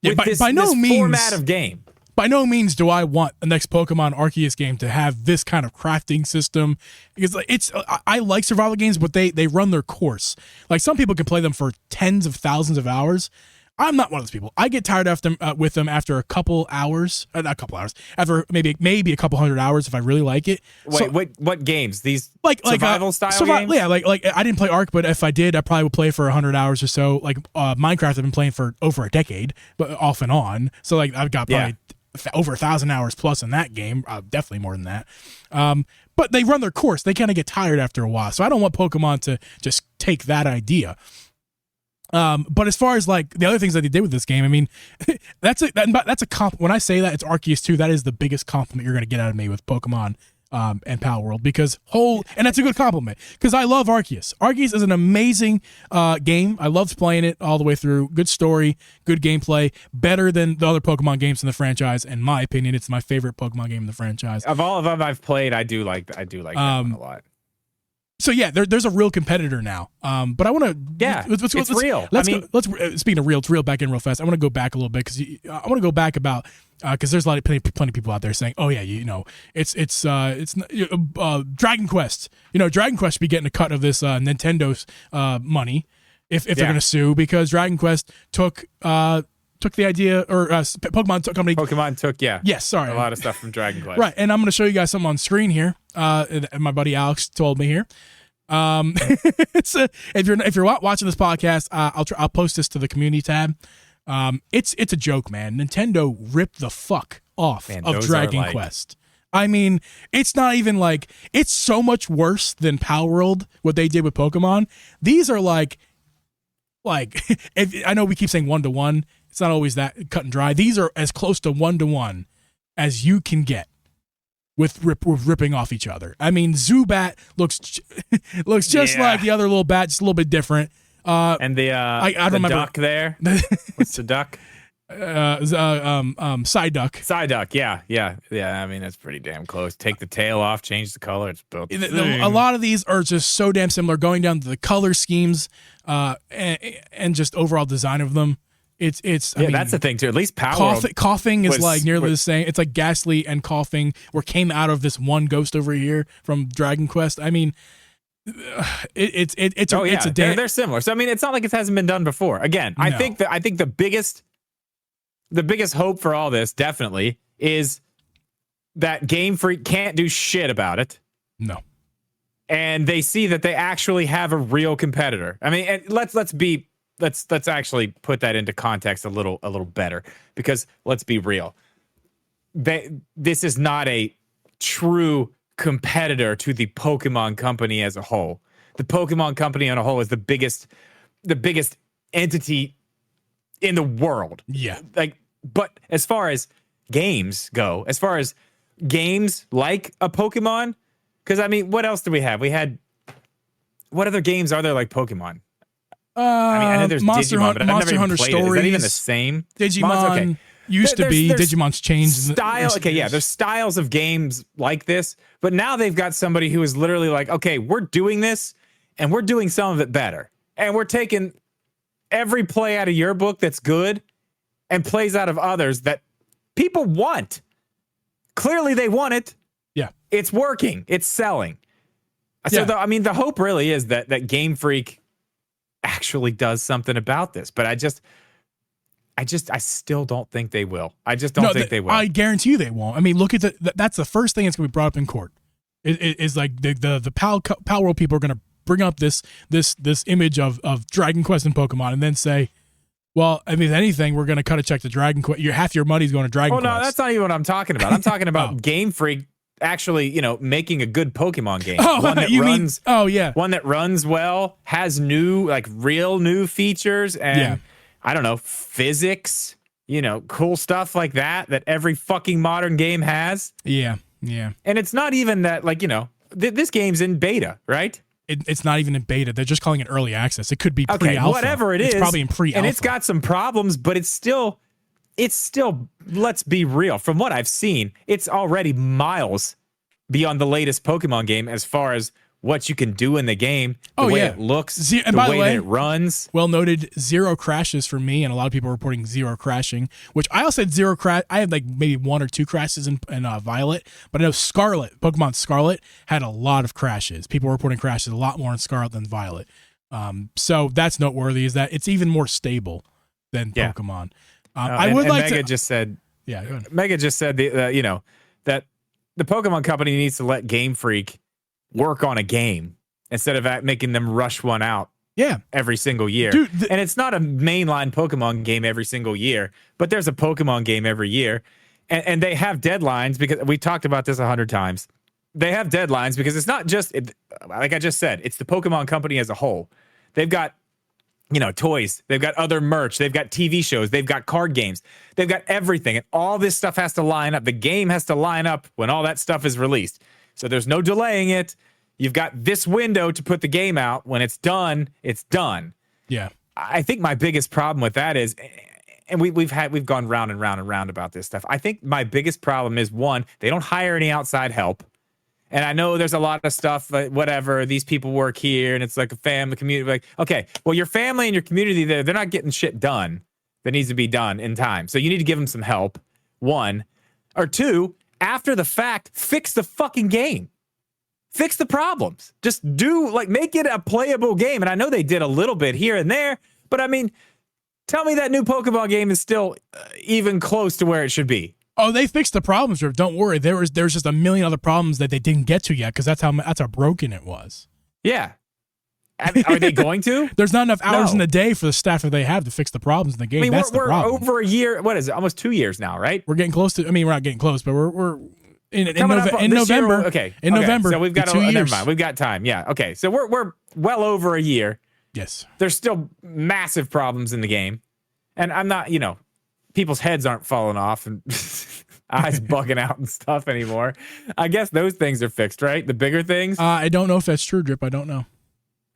With this format of game. By no means do I want the next Pokemon Arceus game to have this kind of crafting system, because I like survival games, but they run their course. Like some people can play them for tens of thousands of hours. I'm not one of those people. I get tired with them after a couple hours, not a couple hours, after maybe a couple hundred hours if I really like it. Wait, what games? These survival style games? Yeah, like I didn't play Arc, but if I did, I probably would play for 100 hours or so. Like Minecraft, I've been playing for over a decade, but off and on. So like I've got probably over 1,000 hours plus in that game, definitely more than that. But they run their course. They kind of get tired after a while. So I don't want Pokemon to just take that idea. But as far as like the other things that they did with this game, I mean, that's a comp. When I say that it's Arceus 2, that is the biggest compliment you're going to get out of me with Pokemon and Palworld, because and that's a good compliment because I love Arceus. Arceus is an amazing game. I loved playing it all the way through. Good story, good gameplay, better than the other Pokemon games in the franchise. In my opinion, it's my favorite Pokemon game in the franchise. Of all of them I've played, I do like that one a lot. So yeah, there's a real competitor now. But I want to it's real. Speaking of real, it's real back in real fast. I want to go back a little bit because I want to go back about because there's plenty of people out there saying, oh yeah, it's Dragon Quest. Dragon Quest should be getting a cut of this Nintendo's money if they're going to sue, because Dragon Quest took the idea, or Pokemon took a lot of stuff from Dragon Quest, right? And I'm going to show you guys something on screen here. My buddy Alex told me here. If you're watching this podcast, I'll post this to the community tab. It's a joke, man. Nintendo ripped the fuck off of Dragon Quest. I mean, it's not even like, it's so much worse than Palworld, what they did with Pokemon. These are like I know we keep saying 1-to-1. It's not always that cut and dry. These are as close to 1-to-1 as you can get with ripping off each other. I mean, Zubat looks just like the other little bat, just a little bit different. And the duck there. What's the duck? Psyduck. Psyduck, yeah. I mean, that's pretty damn close. Take the tail off, change the color. It's built. A lot of these are just so damn similar, going down to the color schemes, and just overall design of them. I mean, that's the thing too. At least Palworld coughing is like nearly the same. It's like Ghastly and coughing came out of this one ghost over here from Dragon Quest. I mean, It's Oh yeah, it's a damn. they're similar. So I mean, it's not like it hasn't been done before. Again, I No. think the biggest hope for all this definitely is that Game Freak can't do shit about it. No. And they see that they actually have a real competitor. I mean, and let's actually put that into context a little better, because let's be real. This is not a true competitor to the Pokemon company as a whole. The Pokemon company on a whole is the biggest entity in the world. Yeah. Like, but as far as games go, as far as games like a Pokemon, because I mean, what else do we have? What other games are there like Pokemon? I mean, I know there's Monster Digimon, but I've Monster never even Hunter played it. Is that even the Stories. same? Digimon used to be. There's Digimon's changed. Style. Okay, yeah, there's styles of games like this, but now they've got somebody who is literally like, okay, we're doing this, and we're doing some of it better, and we're taking every play out of your book that's good, and plays out of others that people want. Clearly, they want it. Yeah, it's working. It's selling. So, yeah. I mean, the hope really is that Game Freak actually does something about this, but I still don't think they will. I just don't think they will. I guarantee you they won't. I mean, look at that's the first thing that's going to be brought up in court. Is like the Palworld people are going to bring up this image of Dragon Quest and Pokemon, and then say, well, I mean, if anything, we're going to cut a check to Dragon Quest. Half your money's going to Dragon Quest. Oh no, that's not even what I'm talking about. I'm talking about Game Freak actually, making a good Pokemon game. One that runs well, has real new features, and I don't know, physics, cool stuff like that every fucking modern game has. Yeah, yeah. And it's not even that, this game's in beta, right? It's not even in beta. They're just calling it early access. It could be pre-alpha. Okay, whatever it is. It's probably in pre-alpha. And it's got some problems, but it's still, let's be real. From what I've seen, it's already miles beyond the latest Pokemon game as far as what you can do in the game, the way it looks, the way that it runs. Well noted, 0 crashes for me, and a lot of people are reporting 0 crashing, which I also had 0 crash. I had like maybe 1 or 2 crashes in Violet, but I know Pokemon Scarlet had a lot of crashes. People were reporting crashes a lot more in Scarlet than Violet. So that's noteworthy, is that it's even more stable than Pokemon. Mega just said, go ahead. Mega just said that the Pokemon company needs to let Game Freak work on a game instead of making them rush one out every single year. Dude, and it's not a mainline Pokemon game every single year, but there's a Pokemon game every year. And they have deadlines, because we talked about this 100 times. They have deadlines because it's not just, like I just said, it's the Pokemon company as a whole. They've got toys, they've got other merch, they've got TV shows, they've got card games, they've got everything. And all this stuff has to line up. The game has to line up when all that stuff is released. So there's no delaying it. You've got this window to put the game out. When it's done, it's done. Yeah. I think my biggest problem with that is, and we've gone round and round and round about this stuff. I think my biggest problem is, one, they don't hire any outside help. And I know there's a lot of stuff, whatever, these people work here and it's like a family community. Like, okay, well, your family and your community, they're not getting shit done that needs to be done in time. So you need to give them some help, one. Or two, after the fact, fix the fucking game. Fix the problems. Just make it a playable game. And I know they did a little bit here and there, but I mean, tell me that new Pokemon game is still even close to where it should be. Oh, they fixed the problems, Riv. Don't worry. There's just a million other problems that they didn't get to yet, because that's how broken it was. Yeah. Are they going to? There's not enough hours in the day for the staff that they have to fix the problems in the game. I mean, that's we're the problem. over a year. What is it? Almost 2 years now, right? We're getting close to. I mean, we're not getting close, but we're in November. Year, in November. So we've got 2 years. Never mind. We've got time. Yeah. Okay. So we're well over a year. Yes. There's still massive problems in the game, and I'm not. People's heads aren't falling off and eyes bugging out and stuff anymore. I guess those things are fixed, right? The bigger things. I don't know if that's true, Drip. I don't know.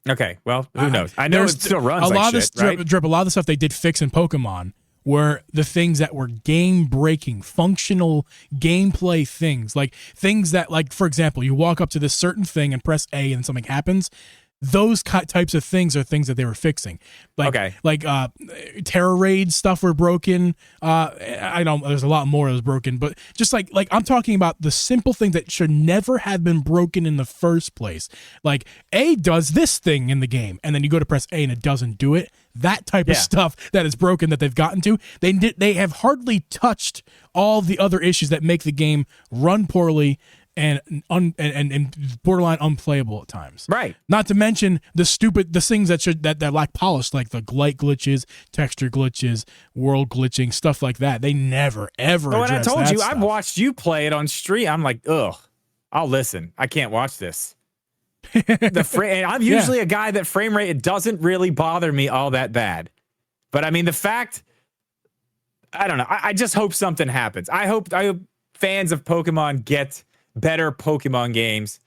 Okay. Well, who knows? I know it still runs. Drip. A lot of the stuff they did fix in Pokemon were the things that were game-breaking, functional gameplay things. Like things that, for example, you walk up to this certain thing and press A and something happens. those types of things are things that they were fixing. Like terror raid stuff were broken. I know there's a lot more that was broken, but just like I'm talking about the simple things that should never have been broken in the first place. Like A does this thing in the game, and then you go to press A and it doesn't do it. That type of stuff that is broken that they've gotten to. They have hardly touched all the other issues that make the game run poorly and borderline unplayable at times. Right. Not to mention the things that lack polish, like the light glitches, texture glitches, world glitching, stuff like that. They never ever. But when I told that you, stuff. I've watched you play it on stream. I'm like, ugh, I'll listen. I can't watch this. And I'm usually a guy that frame rate, it doesn't really bother me all that bad. But I mean, the fact, I don't know. I just hope something happens. I hope fans of Pokemon get better Pokemon games,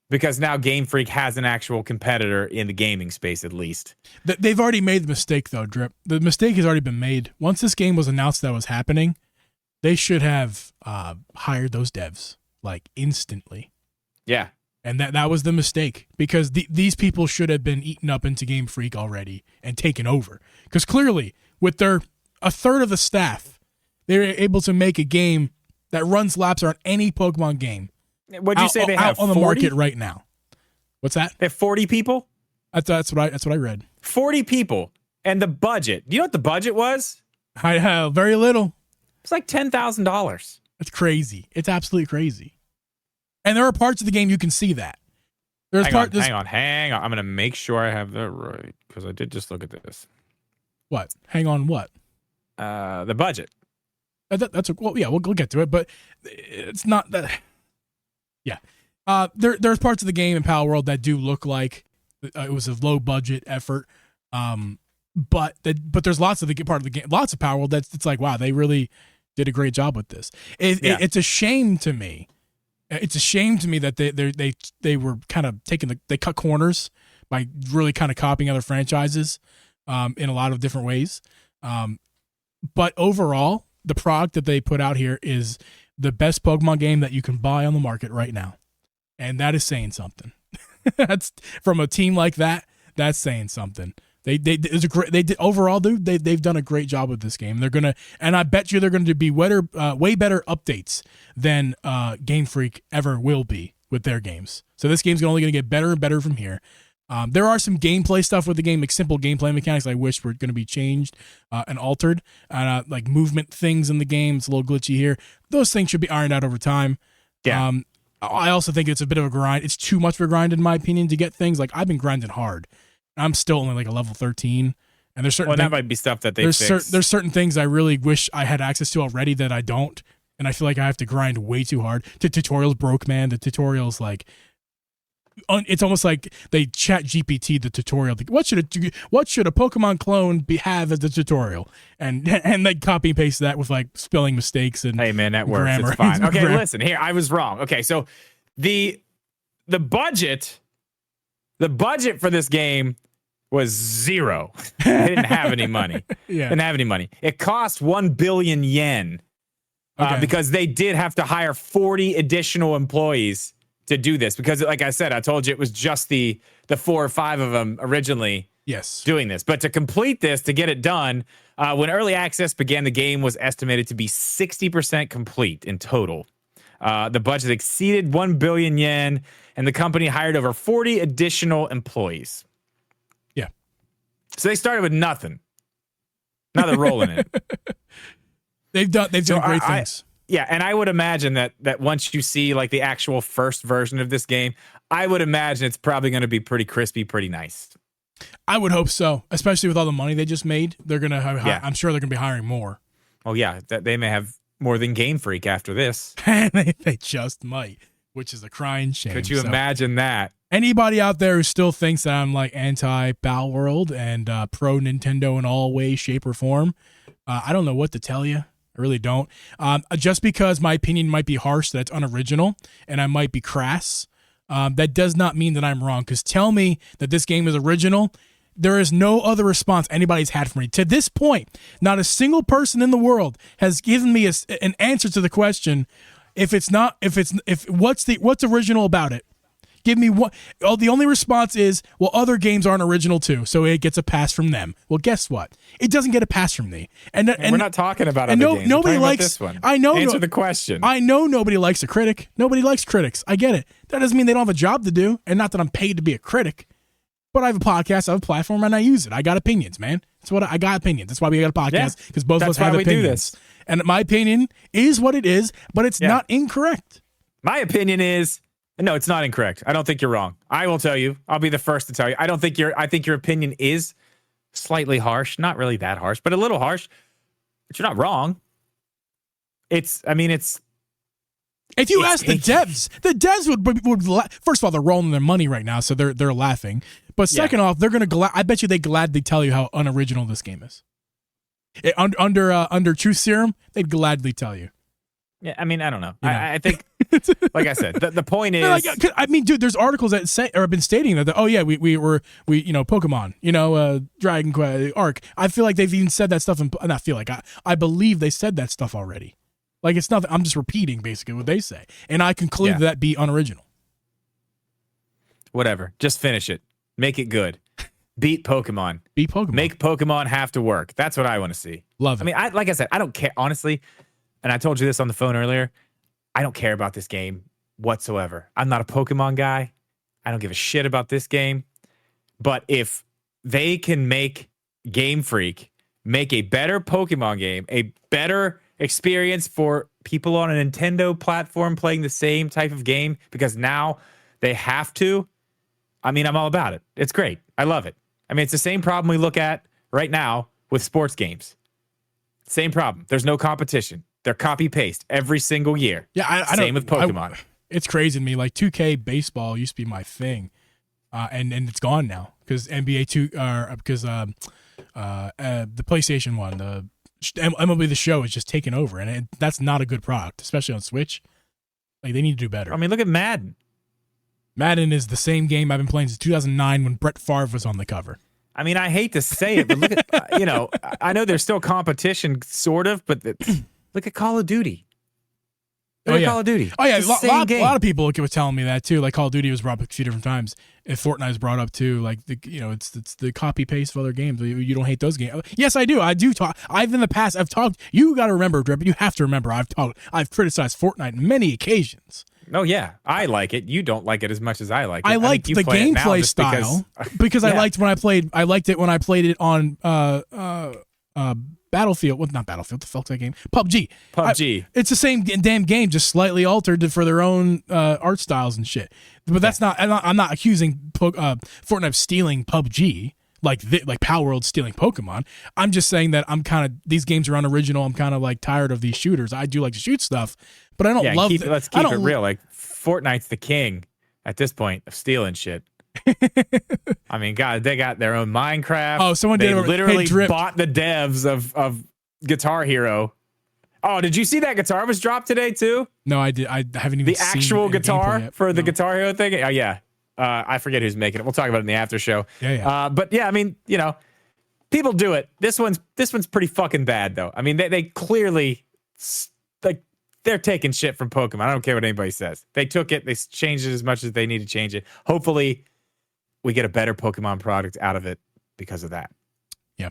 because now Game Freak has an actual competitor in the gaming space, at least. They've already made the mistake, though, Drip. The mistake has already been made. Once this game was announced that was happening, they should have hired those devs, like, instantly. Yeah. And that was the mistake, because these people should have been eaten up into Game Freak already and taken over. Because clearly, with a third of the staff, they were able to make a game that runs laps on any Pokemon game. What'd you say they have on the 40? market right now? What's that? They have 40 people? That's what I read. 40 people. And the budget. Do you know what the budget was? I have very little. It's like $10,000. It's crazy. It's absolutely crazy. And there are parts of the game you can see that. Hang on. I'm going to make sure I have that right, because I did just look at this. What? Hang on what? The budget. We'll get to it, but it's not that. Yeah. There's parts of the game in Palworld that do look like it was a low budget effort. But there's lots of the part of the game, lots of Palworld it's like, wow, they really did a great job with this. It's a shame to me. It's a shame to me that they were kind of they cut corners by really kind of copying other franchises in a lot of different ways. But overall, the product that they put out here is the best Pokemon game that you can buy on the market right now. And that is saying something. That's from a team like that. That's saying something. They've done a great job with this game. And I bet you they're going to be way better updates than Game Freak ever will be with their games. So this game's only going to get better and better from here. There are some gameplay stuff with the game, like simple gameplay mechanics I wish were going to be changed and altered, like movement things in the game. It's a little glitchy here. Those things should be ironed out over time. Yeah. I also think it's a bit of a grind. It's too much of a grind, in my opinion, to get things. Like, I've been grinding hard. I'm still only like a level 13. And there's certain that might be stuff that they fix. There's certain things I really wish I had access to already that I don't. And I feel like I have to grind way too hard. Tutorials broke, man. The tutorials, like, it's almost like they chat GPT the tutorial. What should a Pokemon clone have as a tutorial? And they copy and paste that with like spelling mistakes and hey man, that works. grammar. It's fine. Okay, listen here. I was wrong. Okay, so the budget for this game was zero. They didn't have any money. Didn't have any money. It cost 1 billion yen because they did have to hire 40 additional employees to do this, because like I said, I told you it was just the 4 or 5 of them originally doing this. But to complete this, to get it done, when early access began, the game was estimated to be 60% complete in total. The budget exceeded 1 billion yen, and the company hired over 40 additional employees. Yeah. So they started with nothing. Now they're rolling it. They've done great things. Yeah, and I would imagine that once you see like the actual first version of this game, I would imagine it's probably going to be pretty crispy, pretty nice. I would hope so, especially with all the money they just made. They're going to have, I'm sure they're going to be hiring more. Oh yeah, they may have more than Game Freak after this. They just might, which is a crying shame. Could you imagine that? Anybody out there who still thinks that I'm like anti-Palworld and pro Nintendo in all ways, shape, or form, I don't know what to tell you. I really don't. Just because my opinion might be harsh, that's unoriginal, and I might be crass, that does not mean that I'm wrong. Because tell me that this game is original. There is no other response anybody's had from me. To this point, not a single person in the world has given me an answer to the question, what's original about it? Give me one. Oh, the only response is, well, other games aren't original too, so it gets a pass from them. Well, guess what? It doesnesn't get a pass from me. And we're not talking about other games. Nobody We're talking likes about this one. I know. Answer the question. I know nobody likes a critic. Nobody likes critics. I get it. That doesn't mean they don't have a job to do, and not that I'm paid to be a critic. But I have a podcast, I have a platform, and I use it. I got opinions, man. That's what I got opinions. That's why we got a podcast, because both of us have opinions. Do this. And my opinion is what it is, but it's not incorrect. My opinion is, no, it's not incorrect. I don't think you're wrong. I will tell you. I'll be the first to tell you. I think your opinion is slightly harsh. Not really that harsh, but a little harsh. But you're not wrong. If you ask the devs would first of all, they're rolling their money right now, so they're laughing. But second off, they're gonna I bet you they gladly tell you how unoriginal this game is. Under Truth Serum, they'd gladly tell you. Yeah, I mean, I don't know. I think, like I said, the point is, dude, there's articles that say or have been stating that. We Pokemon, Dragon Quest, Arc. I feel like they've even said that stuff. I believe they said that stuff already. Like, it's nothing. I'm just repeating basically what they say, and I conclude that be unoriginal. Whatever. Just finish it. Make it good. Beat Pokemon. Make Pokemon have to work. That's what I want to see. Love it. I mean, like I said, I don't care, honestly, and I told you this on the phone earlier, I don't care about this game whatsoever. I'm not a Pokemon guy. I don't give a shit about this game. But if they can make Game Freak make a better Pokemon game, a better experience for people on a Nintendo platform playing the same type of game, because now they have to, I mean, I'm all about it. It's great. I love it. I mean, it's the same problem we look at right now with sports games. Same problem. There's no competition. They're copy-paste every single year. Yeah, Same with Pokemon. It's crazy to me. Like, 2K baseball used to be my thing, and it's gone now because NBA 2, because the PlayStation one, the MLB The Show is just taken over, and that's not a good product, especially on Switch. Like, they need to do better. I mean, look at Madden. Madden is the same game I've been playing since 2009 when Brett Favre was on the cover. I mean, I hate to say it, but look at, I know there's still competition, sort of, but look at Call of Duty. Call of Duty. Oh, yeah. A lot of people were telling me that, too. Like, Call of Duty was brought up a few different times. And Fortnite was brought up, too. Like, it's the copy-paste of other games. You don't hate those games. Yes, I do. I do talk. In the past, I've talked. You got to remember, Drip, you have to remember, I've criticized Fortnite on many occasions. Oh, yeah. I like it. You don't like it as much as I like it. I liked the gameplay style because I liked it when I played it on Battlefield. Well, not Battlefield. The fuck's that game? PUBG. It's the same damn game, just slightly altered for their own art styles and shit. But that's not. I'm not accusing Fortnite of stealing PUBG. Like Palworld stealing Pokemon. I'm just saying that these games are unoriginal. I'm kind of like tired of these shooters. I do like to shoot stuff, but I don't love it. Let's keep it real. Like, Fortnite's the king at this point of stealing shit. I mean, God, they got their own Minecraft. Oh, someone literally bought the devs of Guitar Hero. Oh, did you see that guitar was dropped today too? No, I did. I haven't even seen the actual guitar for the No. Guitar Hero thing. Oh yeah. I forget who's making it. We'll talk about it in the after show. Yeah. But yeah, I mean, people do it. This one's pretty fucking bad though. I mean, they clearly, like, they're taking shit from Pokemon. I don't care what anybody says. They took it. They changed it as much as they need to change it. Hopefully, we get a better Pokemon product out of it because of that. Yeah.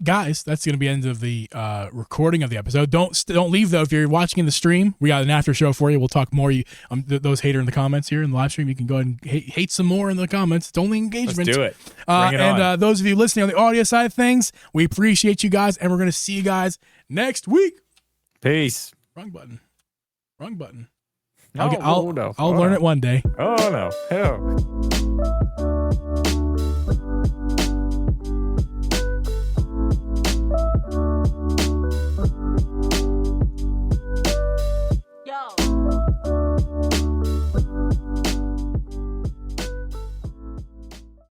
Guys, that's going to be the end of the recording of the episode. Don't leave, though. If you're watching in the stream, we got an after show for you. We'll talk more. Those hater in the comments here in the live stream, you can go ahead and hate some more in the comments. It's only engagement. Let's do it. Bring it on. Those of you listening on the audio side of things, we appreciate you guys, and we're going to see you guys next week. Peace. Wrong button. No, I'll learn it one day. Oh, no. Hell.